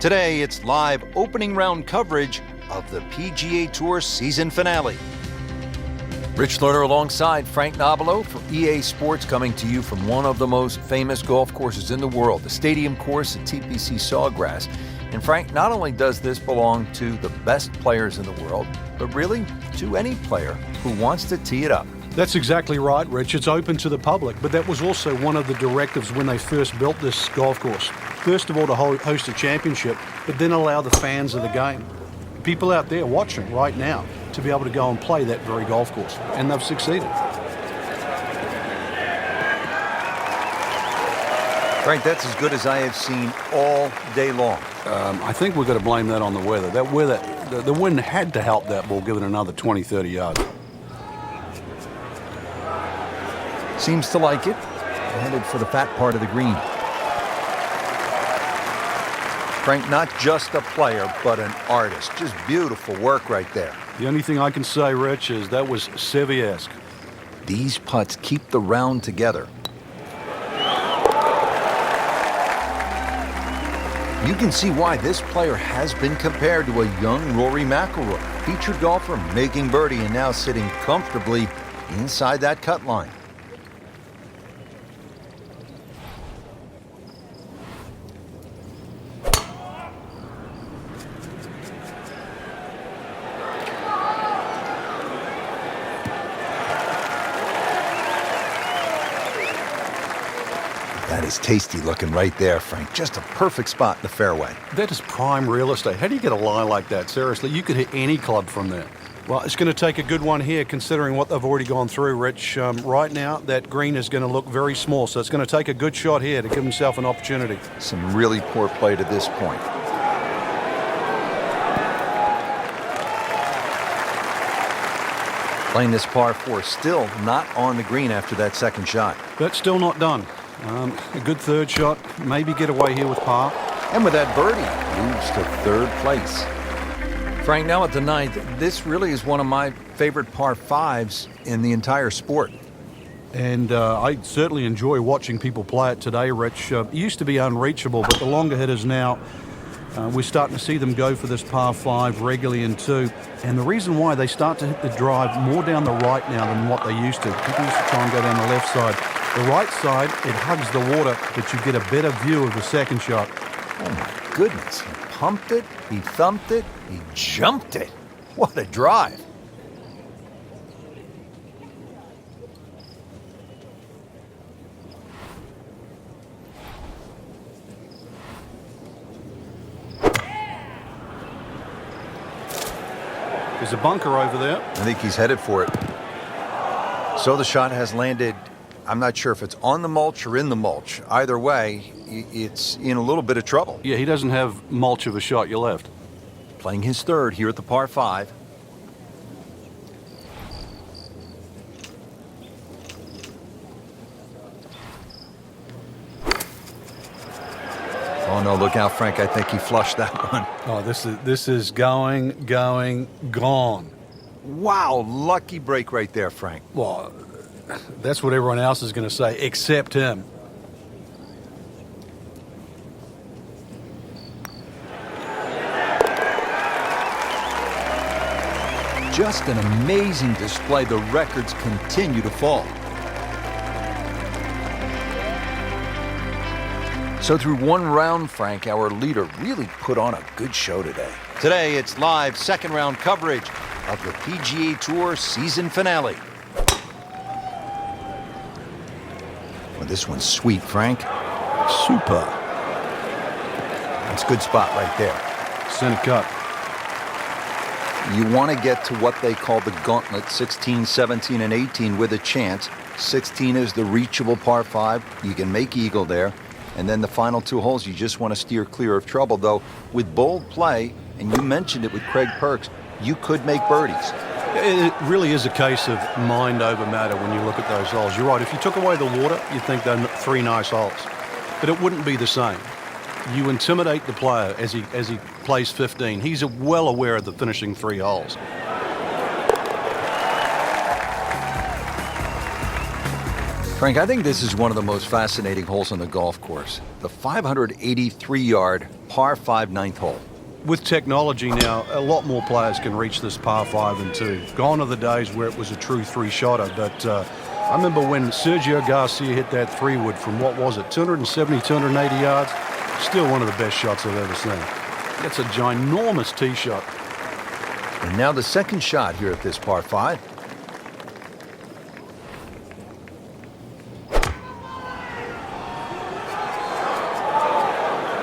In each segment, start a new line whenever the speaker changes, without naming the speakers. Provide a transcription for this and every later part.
Today, it's live opening round coverage of the PGA Tour season finale. Rich Lerner alongside Frank Nobilo for EA Sports, coming to you from one of the most famous golf courses in the world, the stadium course at TPC Sawgrass. And Frank, not only does this belong to the best players in the world, but really to any player who wants to tee it up.
That's exactly right, Rich. It's open to the public, but that was also one of the directives when they first built this golf course. First of all, to host a championship, but then allow the fans of the game, people out there watching right now, to be able to go and play that very golf course. And they've succeeded.
Frank, that's as good as I have seen all day long.
I think we've got to blame that on the weather. That weather, the wind had to help that ball give it another 20, 30 yards.
Seems to like it. Headed for the fat part of the green. Frank, not just a player, but an artist. Just beautiful work right there.
The only thing I can say, Rich, is that was Seve-esque.
These putts keep the round together. You can see why this player has been compared to a young Rory McIlroy, featured golfer making birdie and now sitting comfortably inside that cut line. That is tasty looking right there, Frank. Just a perfect spot in the fairway.
That is prime real estate. How do you get a lie like that? Seriously, you could hit any club from there. Well, it's going to take a good one here, considering what they've already gone through, Rich. Right now, that green is going to look very small, so it's going to take a good shot here to give himself an opportunity.
Some really poor play to this point. Playing this par 4, still not on the green after that second shot.
But still not done. A good third shot, maybe get away here with par.
And with that birdie, moves to third place. Frank, now at the ninth, this really is one of my favorite par 5s in the entire sport.
And I certainly enjoy watching people play it today, Rich. It used to be unreachable, but the longer hitters now, we're starting to see them go for this par 5 regularly in 2. And the reason why they start to hit the drive more down the right now than what they used to. People used to try and go down the left side. The right side, it hugs the water, but you get a better view of the second shot.
Oh my goodness, he pumped it, he thumped it, he jumped it. What a drive.
There's a bunker over there.
I think he's headed for it. So the shot has landed. I'm not sure if it's on the mulch or in the mulch. Either way, it's in a little bit of trouble.
Yeah, he doesn't have mulch of a shot you left.
Playing his third here at the par 5. Oh no, look out, Frank. I think he flushed that one.
Oh, this is going, gone.
Wow, lucky break right there, Frank.
Well, that's what everyone else is going to say, except him.
Just an amazing display. The records continue to fall. So through one round, Frank, our leader really put on a good show today. Today, it's live second round coverage of the PGA Tour season finale. Well, this one's sweet, Frank.
Super.
That's a good spot right there.
Center cut.
You want to get to what they call the gauntlet, 16, 17, and 18 with a chance. 16 is the reachable par 5. You can make eagle there. And then the final 2 holes, you just want to steer clear of trouble. Though, with bold play, and you mentioned it with Craig Perks, you could make birdies.
It really is a case of mind over matter when you look at those holes. You're right. If you took away the water, you'd think they're 3 nice holes. But it wouldn't be the same. You intimidate the player as he plays 15. He's well aware of the finishing 3 holes.
Frank, I think this is one of the most fascinating holes on the golf course. The 583-yard par 5 ninth hole.
With technology now, a lot more players can reach this par 5 and 2. Gone are the days where it was a true three-shotter, but I remember when Sergio Garcia hit that 3-wood from, what was it, 270, 280 yards? Still one of the best shots I've ever seen. That's a ginormous tee shot.
And now the second shot here at this par 5.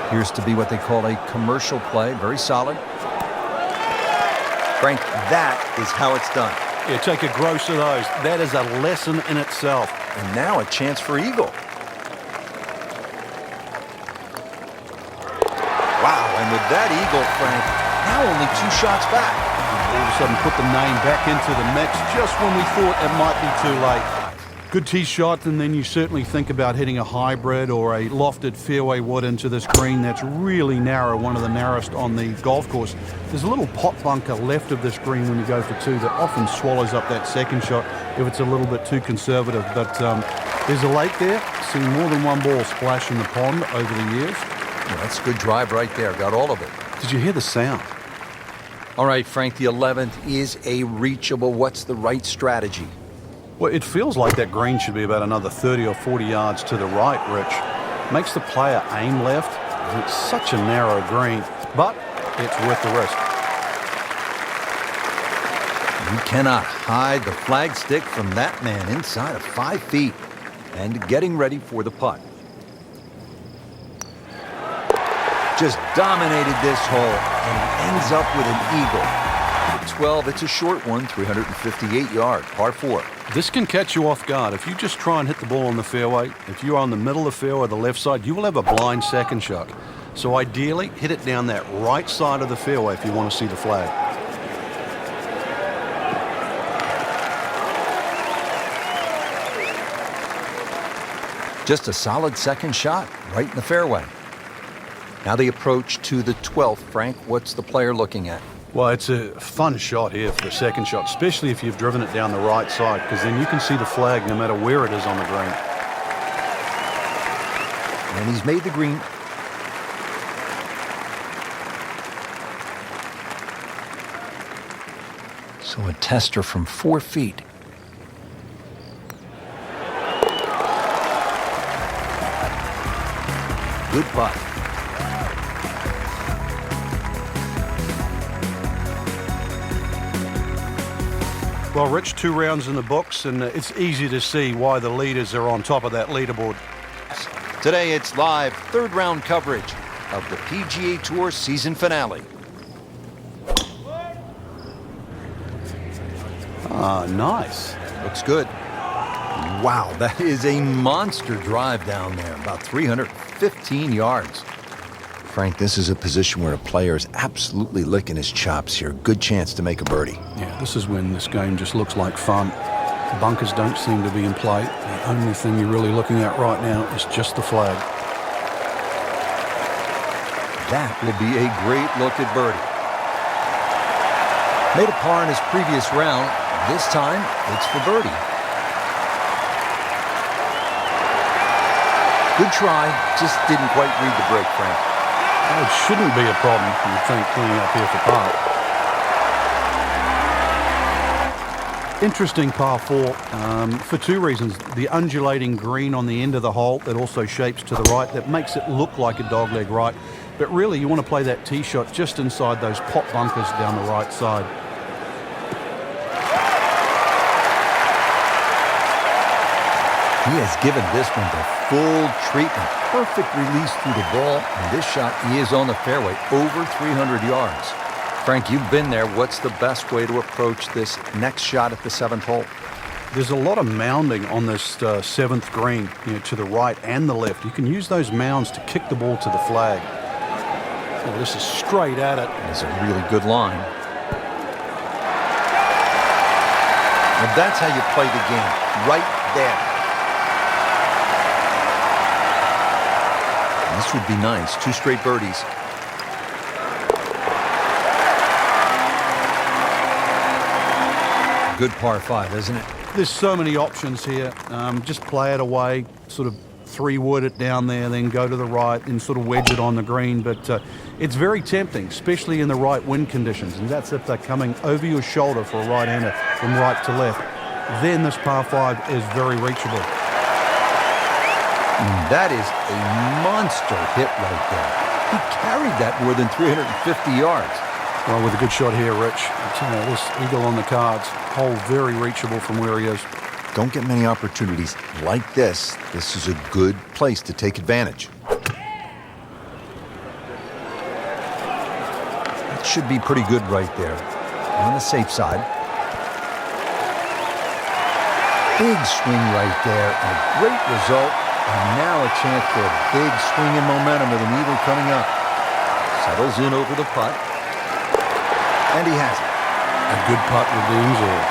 Appears to be what they call a commercial play. Very solid. Frank, that is how it's done.
Yeah, take a gross of those. That is a lesson in itself.
And now a chance for eagle. Wow, and with that eagle, Frank, now only 2 shots back.
All of a sudden put the name back into the mix just when we thought it might be too late. Good tee shot, and then you certainly think about hitting a hybrid or a lofted fairway wood into this green that's really narrow, one of the narrowest on the golf course. There's a little pot bunker left of this green when you go for 2 that often swallows up that second shot if it's a little bit too conservative. But there's a lake there. Seen more than one ball splash in the pond over the years.
Yeah, that's a good drive right there. Got all of it.
Did you hear the sound?
All right, Frank, the 11th is a reachable. What's the right strategy?
Well, it feels like that green should be about another 30 or 40 yards to the right, Rich. Makes the player aim left, and it's such a narrow green, but it's worth the risk.
You cannot hide the flag stick from that man inside of 5 feet. And getting ready for the putt. Just dominated this hole, and he ends up with an eagle. At 12, it's a short one, 358 yard, par 4.
This can catch you off guard. If you just try and hit the ball on the fairway, if you're on the middle of the fairway or the left side, you will have a blind second shot. So ideally, hit it down that right side of the fairway if you want to see the flag.
Just a solid second shot, right in the fairway. Now the approach to the 12th, Frank. What's the player looking at?
Well, it's a fun shot here for the second shot, especially if you've driven it down the right side, because then you can see the flag no matter where it is on the green.
And he's made the green. So a tester from 4 feet. Good putt.
Well, Rich, 2 rounds in the books, and it's easy to see why the leaders are on top of that leaderboard.
Today it's live third round coverage of the PGA Tour season finale.
Ah, nice.
Looks good. Wow, that is a monster drive down there, about 315 yards. Frank, this is a position where a player is absolutely licking his chops here. Good chance to make a birdie.
Yeah, this is when this game just looks like fun. The bunkers don't seem to be in play. The only thing you're really looking at right now is just the flag.
That will be a great look at birdie. Made a par in his previous round. This time, it's for birdie. Good try, just didn't quite read the break, Frank.
It shouldn't be a problem, you think, cleaning up here for par. Interesting par 4 for 2 reasons. The undulating green on the end of the hole that also shapes to the right, that makes it look like a dogleg right. But really, you want to play that tee shot just inside those pot bunkers down the right side.
He has given this one the full treatment. Perfect release through the ball, and this shot, he is on the fairway, over 300 yards. Frank, you've been there. What's the best way to approach this next shot at the 7th hole?
There's a lot of mounding on this 7th green, to the right and the left. You can use those mounds to kick the ball to the flag. Oh, this is straight at it.
It's a really good line. Well, that's how you play the game, right there. This would be nice. 2 straight birdies. Good par 5, isn't it?
There's so many options here. Just play it away, sort of 3-wood it down there, then go to the right and sort of wedge it on the green. But it's very tempting, especially in the right wind conditions. And that's if they're coming over your shoulder for a right-hander from right to left. Then this par 5 is very reachable.
That is a monster hit right there. He carried that more than 350 yards.
Well, with a good shot here, Rich. This eagle on the cards, hole very reachable from where he is.
Don't get many opportunities like this. This is a good place to take advantage. That should be pretty good right there. On the safe side. Big swing right there, and a great result. And now a chance for a big swing in momentum with an eagle coming up. Settles in over the putt. And he has it.
A good putt redeems all.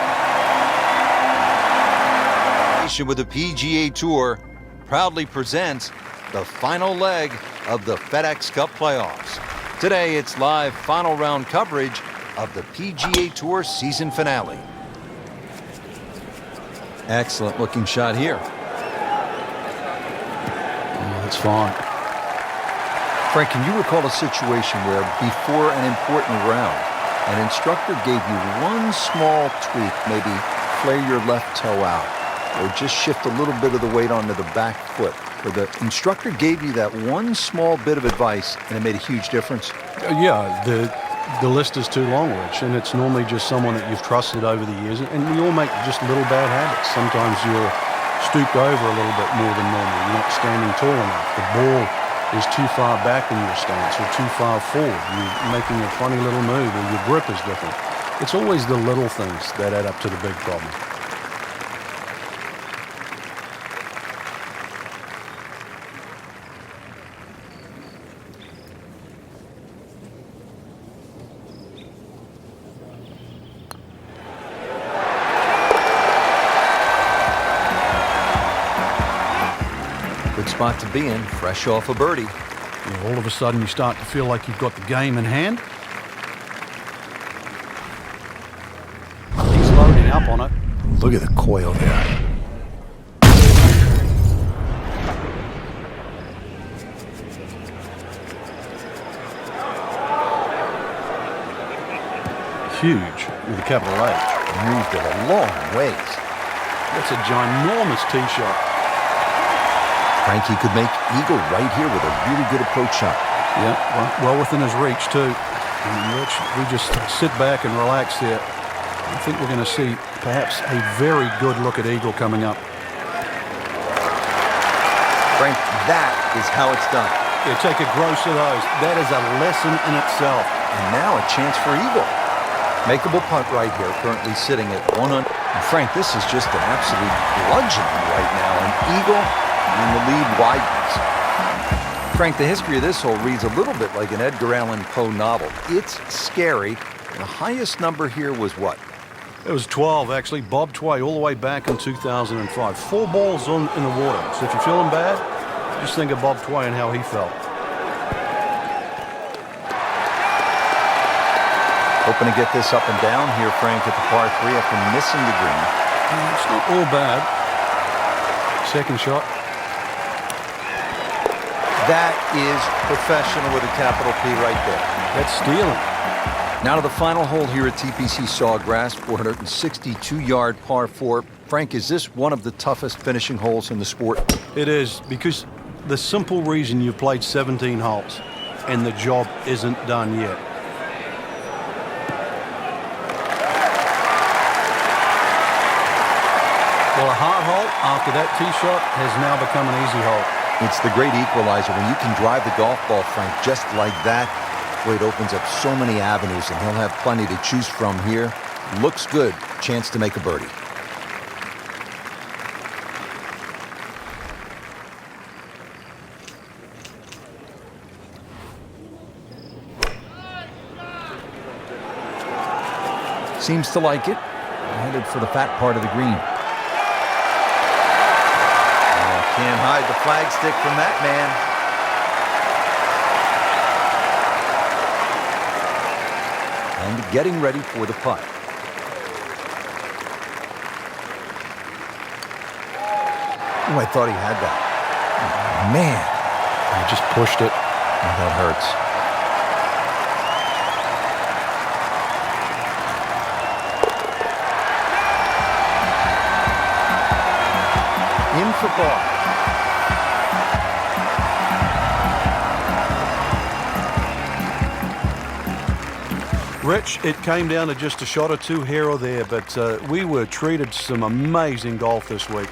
With the PGA Tour proudly presents the final leg of the FedEx Cup playoffs. Today, it's live final round coverage of the PGA Tour season finale. Excellent looking shot here.
That's fine.
Frank, can you recall a situation where before an important round, an instructor gave you one small tweak, maybe flare your left toe out, or just shift a little bit of the weight onto the back foot, where the instructor gave you that one small bit of advice and it made a huge difference?
Yeah, the list is too long, Rich, and it's normally just someone that you've trusted over the years, and we all make just little bad habits. Sometimes you're stooped over a little bit more than normal. You're not standing tall enough. The ball is too far back in your stance or too far forward. You're making a funny little move, or your grip is different. It's always the little things that add up to the big problem.
Good spot to be in, fresh off a birdie.
All of a sudden, you start to feel like you've got the game in hand. He's loading up on it.
Look at the coil there.
Huge with a capital H.
Moved it a long ways.
That's a ginormous tee shot.
Frankie could make eagle right here with a really good approach shot.
Yeah, well within his reach too. And Rich, we just sit back and relax here. I think we're going to see perhaps a very good look at eagle coming up.
Frank, that is how it's done.
Yeah, take a gross of those. That is a lesson in itself.
And now a chance for eagle. Makeable putt right here, currently sitting at 100. And Frank, this is just an absolute bludgeoning right now. An eagle, and the lead widens. Frank, the history of this hole reads a little bit like an Edgar Allan Poe novel. It's scary. The highest number here was what?
It was 12, actually. Bob Tway, all the way back in 2005. 4 balls in the water. So if you're feeling bad, just think of Bob Tway and how he felt.
Hoping to get this up and down here, Frank, at the par 3 after missing the green.
It's not all bad. Second shot.
That is professional with a capital P right there.
That's stealing.
Now to the final hole here at TPC Sawgrass, 462-yard par 4. Frank, is this one of the toughest finishing holes in the sport?
It is, because the simple reason you've played 17 holes and the job isn't done yet. Well, a hard hole after that tee shot has now become an easy hole.
It's the great equalizer. When you can drive the golf ball, Frank, just like that, boy, it opens up so many avenues, and he'll have plenty to choose from here. Looks good. Chance to make a birdie. Seems to like it. Headed for the fat part of the green. Can't hide the flagstick from that man. And getting ready for the putt. Oh, I thought he had that. Oh, man.
He just pushed it.
Oh, that hurts. In for par.
Rich, it came down to just a shot or two here or there, but we were treated some amazing golf this week.